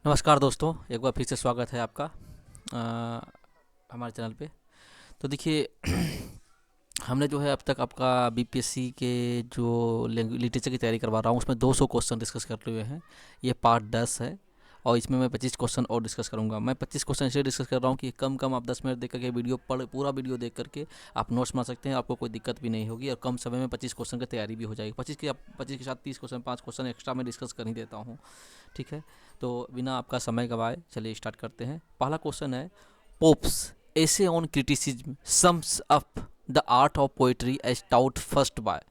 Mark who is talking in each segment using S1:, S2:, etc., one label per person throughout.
S1: नमस्कार दोस्तों, एक बार फिर से स्वागत है आपका हमारे चैनल पे। तो देखिए हमने जो है अब तक आपका बीपीएससी के जो लिटरेचर की तैयारी करवा रहा हूँ उसमें 200 क्वेश्चन डिस्कस कर लिए हैं। ये पार्ट 10 है और इसमें मैं 25 क्वेश्चन और डिस्कस करूँगा। मैं 25 क्वेश्चन इसलिए डिस्कस कर रहा हूँ कि कम कम आप 10 मिनट देख करके पूरा वीडियो देख करके आप नोट्स बना सकते हैं, आपको कोई दिक्कत भी नहीं होगी और कम समय में 25 क्वेश्चन की तैयारी भी हो जाएगी। 25 के साथ 30 क्वेश्चन, 5 क्वेश्चन एक्स्ट्रा मैं डिस्कस कर ही देता हूँ। ठीक है, तो बिना आपका समय गवाए चलिए स्टार्ट करते हैं। पहला क्वेश्चन है, Pope's essay on criticism sums up the art of poetry as taught first by.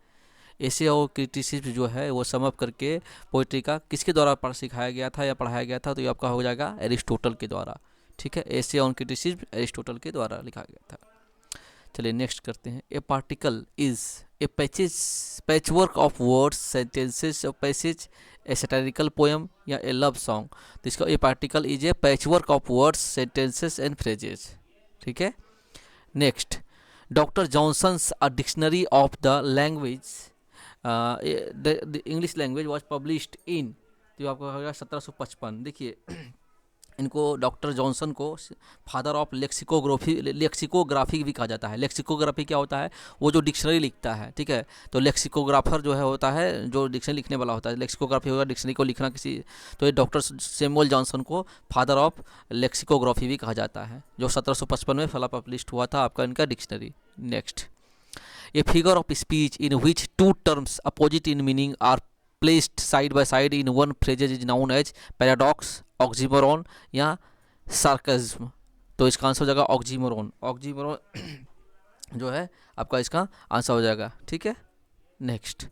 S1: Essay और क्रिटिसिज्म जो है वो सम अप करके पोइट्री का किसके द्वारा सिखाया गया था या पढ़ाया गया था, तो ये आपका हो जाएगा एरिस्टोटल के द्वारा। ठीक है, एसे ऑन क्रिटिसिज्म एरिस्टोटल के द्वारा लिखा गया था। चलिए नेक्स्ट करते हैं। A particle is a patchwork of words, sentences of passage, a satirical poem या ए लव सॉन्ग। तो इसका a particle is a patchwork of words, sentences and phrases. ठीक है, next, doctor Johnson's a dictionary of the language, the English language was published in, तो आपको होगा 1755। देखिए इनको डॉक्टर जॉनसन को फादर ऑफ लेक्सिकोग्राफी भी कहा जाता है। लेक्सिकोग्राफी क्या होता है? वो जो डिक्शनरी लिखता है। ठीक है, तो लेक्सिकोग्राफर जो है होता है जो डिक्शनरी लिखने वाला होता है। लेक्सिकोग्राफी होगा डिक्शनरी को लिखना किसी, तो ये डॉक्टर सैमुअल जॉनसन को फादर ऑफ लेक्सिकोग्राफी भी कहा जाता है, जो 1755 में फला पब्लिश हुआ था आपका इनका dictionary. Next, a figure of speech in which two terms opposite in meaning are placed side by side in one phrase is known as paradox, oxymoron या sarcasm। तो इसका आंसर हो जाएगा ऑक्जीमोरॉन। ऑक्जीमोरॉन जो है आपका इसका आंसर हो जाएगा। ठीक है, next,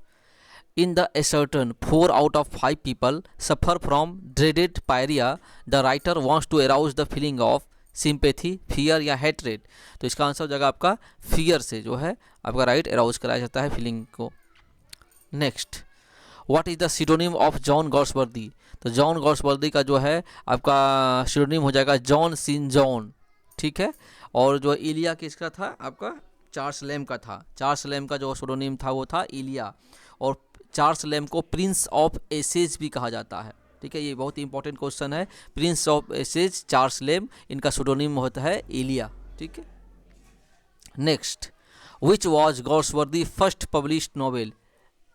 S1: in the ascertain 4 out of 5 people suffer from dreaded pyrrhia, the writer wants to arouse the feeling of sympathy, fear या हेटरेड। तो इसका आंसर हो जाएगा आपका फियर से जो है आपका राइट अराउज कराया जाता है फीलिंग को। Next, what is the synonym of John Galsworthy. तो जॉन गॉर्सवर्दी का जो है आपका सिनोनिम हो जाएगा जॉन सिन जॉन। ठीक है, और जो इलिया किसका था आपका? चार्ल्स लैम का था। चार्ल्स लैम का जो सिनोनिम था वो था इलिया, और चार्ल्स लैम को प्रिंस ऑफ एसेज भी कहा जाता है। ठीक है, ये बहुत ही इंपॉर्टेंट क्वेश्चन है। Prince of essays Charles Lamb, इनका सिनोनिम होता है इलिया। ठीक है, next, which was Galsworthy first published novel?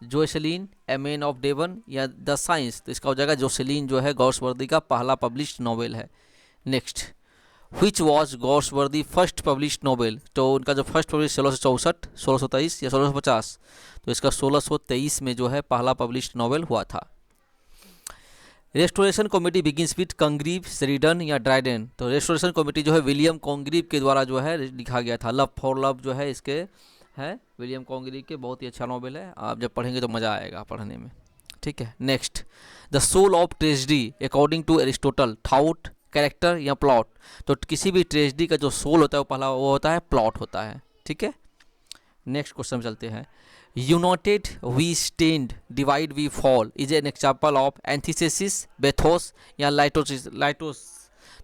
S1: Jocelyn, a man of Devon या द साइंस। तो इसका हो जाएगा जोसेलिन जो है गॉर्सवर्दी का पहला पब्लिश्ड नॉवेल है। Next, which was Galsworthy first published novel? तो उनका जो फर्स्ट पब्लिश 1664, 1623 या 1650, तो इसका 1623 में जो है पहला पब्लिश्ड नॉवेल हुआ था। Restoration comedy begins with Congreve, Sheridan या ड्राइडेन। तो रेस्टोरेशन कमेटी जो है विलियम कॉन्ग्रीव के द्वारा जो है लिखा गया था। लव फॉर लव जो है इसके है विलियम कॉन्ग्रीव के, बहुत ही अच्छा नॉवेल है, आप जब पढ़ेंगे तो मज़ा आएगा पढ़ने में। ठीक है, next, the soul of tragedy according to Aristotle, thought, character या प्लॉट। तो किसी भी ट्रेजेडी का जो सोल होता है वो पहला वो होता है प्लॉट होता है। ठीक है, नेक्स्ट क्वेश्चन चलते हैं। United we stand, divide we fall is an example of antithesis, bathos या लाइटोस।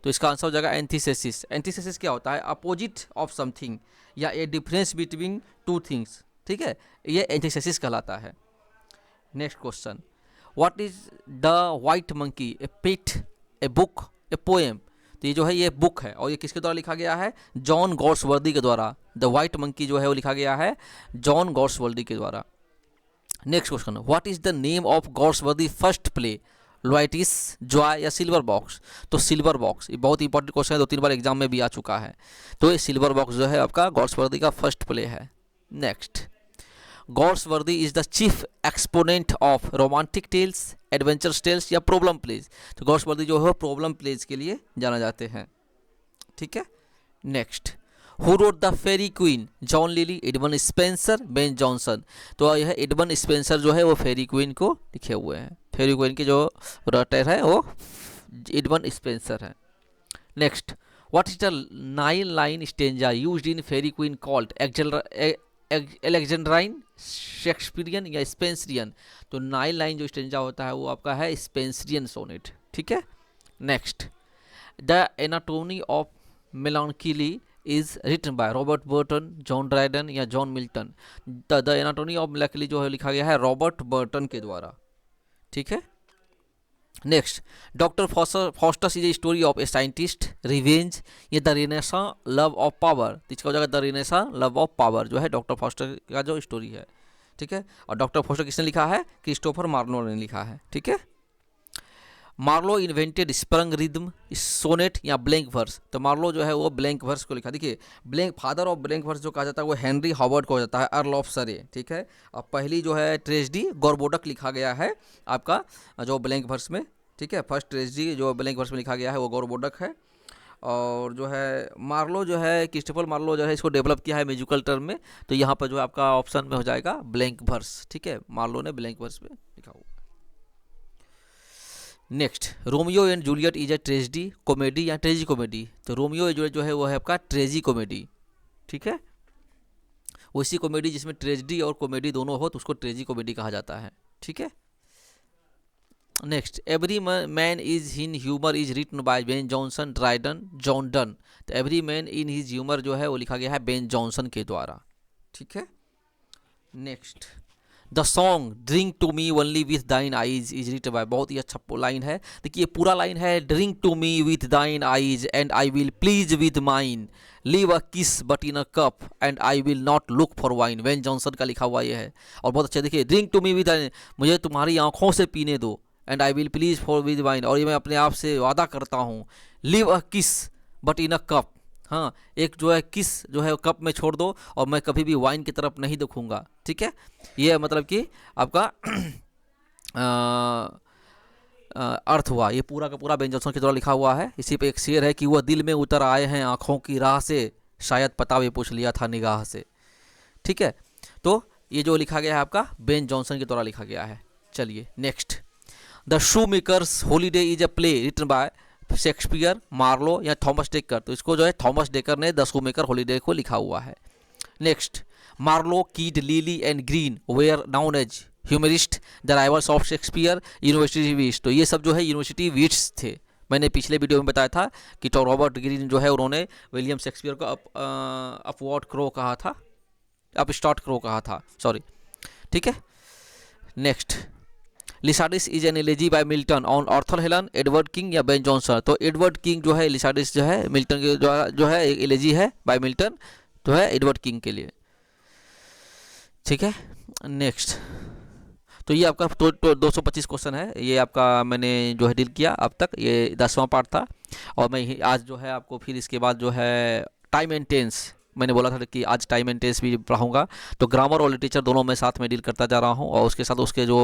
S1: तो इसका आंसर हो जाएगा एंटीथेसिस। एंटीथेसिस क्या होता है? अपोजिट ऑफ समथिंग या a difference between two things. ठीक है, ये एंटीथेसिस कहलाता है। Next question, what is the white monkey? A pit, a book, a poem. तो ये जो है ये बुक है और ये किसके द्वारा लिखा गया है? जॉन गॉर्सवर्दी के द्वारा। द वाइट मंकी जो है वो लिखा गया है जॉन गॉर्सवर्दी के द्वारा। Next question, what is the name of Galsworthy first play? Loyalties, joy या सिल्वर बॉक्स। तो सिल्वर बॉक्स, ये बहुत इंपॉर्टेंट क्वेश्चन है, 2-3 बार एग्जाम में भी आ चुका है। तो ये सिल्वर बॉक्स जो है आपका गॉर्सवर्दी का फर्स्ट प्ले है। Next, Galsworthy is the chief exponent of romantic tales, adventure tales या प्रॉब्लम प्लेज। तो गॉर्सवर्दी जो है प्रॉब्लम प्लेज के लिए जाना जाते हैं। ठीक है, next, who wrote the faerie queene? John Lyly, Edmund Spenser, Ben Jonson. तो यह एडमंड स्पेंसर जो है वो फेरी क्वीन को लिखे हुए हैं। फेरी क्वीन के जो राइटर है वो एडमंड स्पेंसर है। Next, what is the 9 line stanza used in faerie queene called alexandrine, Shakespearean या स्पेंसरियन? तो 9 लाइन जो स्टेंजा होता है वो आपका है स्पेंसरियन सोनेट। ठीक है, next, the anatomy of melancholy is written by Robert Burton, John Dryden या John Milton. The anatomy of melancholy जो है लिखा गया है रॉबर्ट बर्टन के द्वारा। ठीक है, next, doctor Faustus is a story of a scientist revenge, ये the Renaissance love of power, तो इसका हो जाएगा the Renaissance love of power, जो है डॉक्टर फॉस्टर का जो स्टोरी है, ठीक है। और डॉक्टर फॉस्टर किसने लिखा है? क्रिस्टोफर मार्लो ने लिखा है, ठीक है। Marlowe invented sprung rhythm, sonnet या ब्लैंक वर्स, तो मार्लो जो है वो ब्लैंक वर्स को लिखा। देखिए blank, father of blank verse जो कहा जाता है वो हेनरी हॉवर्ड को हो जाता है, अर्ल ऑफ सरे, ठीक है। अब पहली जो है ट्रेजेडी गोरबोडक लिखा गया है आपका जो ब्लैंक वर्स में, ठीक है। फर्स्ट ट्रेजेडी जो ब्लैंक वर्स में लिखा गया है वो गोरबोडक है। और जो है मार्लो जो है, क्रिस्टोफर मार्लो जो है इसको डेवलप किया है म्यूजिकल टर्म में, तो यहाँ पर जो है आपका ऑप्शन में हो जाएगा ब्लैंक वर्स, ठीक है। मार्लो ने ब्लैंक वर्स में लिखा हुआ। Next, Romeo and Juliet is a tragedy comedy या ट्रेजी कॉमेडी, तो रोमियो एंड जूलियट जो है वो है आपका ट्रेजी कॉमेडी, ठीक है। वैसी कॉमेडी जिसमें ट्रेजेडी और कॉमेडी दोनों हो तो उसको ट्रेजी कॉमेडी कहा जाता है, ठीक है। Next, every man is in humour is written by Ben Jonson Dryden John Donne, तो every man in his humour जो है वो लिखा गया है बेन जॉनसन के द्वारा, ठीक है। Next, the song drink to me only with thine eyes is written by, बहुत ही अच्छा लाइन है। देखिए पूरा लाइन है, drink to me with thine eyes and I will please with mine, leave a kiss but in a cup and I will not look for wine, Ben Jonson का लिखा हुआ ये है। और बहुत अच्छा देखिए, ड्रिंक टू मी विथ, मुझे तुम्हारी आंखों से पीने दो, and I will please for with wine, और ये मैं अपने आप से वादा करता हूँ, live a kiss but in a cup, हाँ एक जो है किस जो है कप में छोड़ दो और मैं कभी भी वाइन की तरफ नहीं देखूंगा, ठीक है। ये मतलब कि आपका अर्थ हुआ, ये पूरा का पूरा बेन जॉनसन के द्वारा लिखा हुआ है। इसी पे एक शेर है कि वह दिल में उतर आए हैं आँखों की राह से, शायद पता भी पूछ लिया था निगाह से, ठीक है। तो ये जो लिखा गया है आपका बेन जॉनसन के द्वारा लिखा गया है। चलिए next, the shoemaker's holiday is a play written by Shakespeare, Marlowe या थॉमस डेकर, तो इसको जो है थॉमस डेकर ने द शू मेकर हॉलीडे को लिखा हुआ है। Next, Marlowe, Kyd, Lyly and Greene were known as humorist, the rivals of Shakespeare, university wits, तो ये सब जो है यूनिवर्सिटी वीट्स थे। मैंने पिछले वीडियो में बताया था कि रॉबर्ट ग्रीन जो है उन्होंने विलियम शेक्सपियर को अपवर्ड क्रो कहा था, अपस्टार्ट क्रो कहा था, सॉरी, ठीक है। Next, Lycidas is an elegy by Milton on Arthur Hallam, Edward King या बेन जॉनसन, तो एडवर्ड किंग जो है लिसाडिस जो है मिल्टन के जो है एक एलेजी है बाय मिल्टन, जो है एडवर्ड किंग के लिए, ठीक है। नेक्स्ट, तो ये आपका 225 क्वेश्चन है, ये आपका मैंने जो है डील किया अब तक, ये 10वां पार्ट था। और मैं आज जो है आपको फिर इसके बाद जो है टाइम एंड टेंस, मैंने बोला था कि आज टाइम एंड टेंस भी पढ़ाऊंगा, तो ग्रामर और लिटरेचर दोनों मैं साथ में डील करता जा रहा हूँ, और उसके साथ उसके जो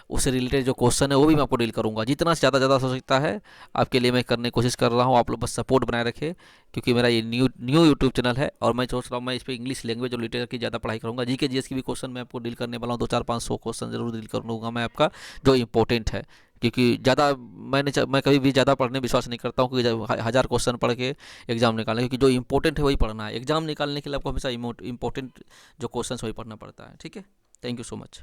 S1: उससे रिलेटेड जो क्वेश्चन है वो भी मैं आपको डील करूंगा, जितना से ज़्यादा हो सकता है आपके लिए मैं करने की कोशिश कर रहा हूँ। आप लोग बस सपोर्ट बनाए रखें, क्योंकि मेरा ये न्यू यूट्यूब चैनल है, और मैं सोच रहा हूँ मैं इस पर इंग्लिश लैंग्वेज और लिटरेचर की ज़्यादा पढ़ाई करूँगा। जीके जीएस की भी क्वेश्चन मैं आपको डील करने वाला हूँ, 200-500 क्वेश्चन जरूर डील करूँगा मैं आपका, जो इंपॉर्टेंट है, क्योंकि ज़्यादा मैं कभी भी ज़्यादा पढ़ने विश्वास नहीं करता हूँ, क्योंकि 1000 क्वेश्चन पढ़ के एग्जाम निकालने, क्योंकि जो इंपॉर्टेंट है वही पढ़ना है। एग्जाम निकालने के लिए आपको हमेशा इंपॉर्टेंट जो क्वेश्चन वही पढ़ना पड़ता है, ठीक है। Thank you so much.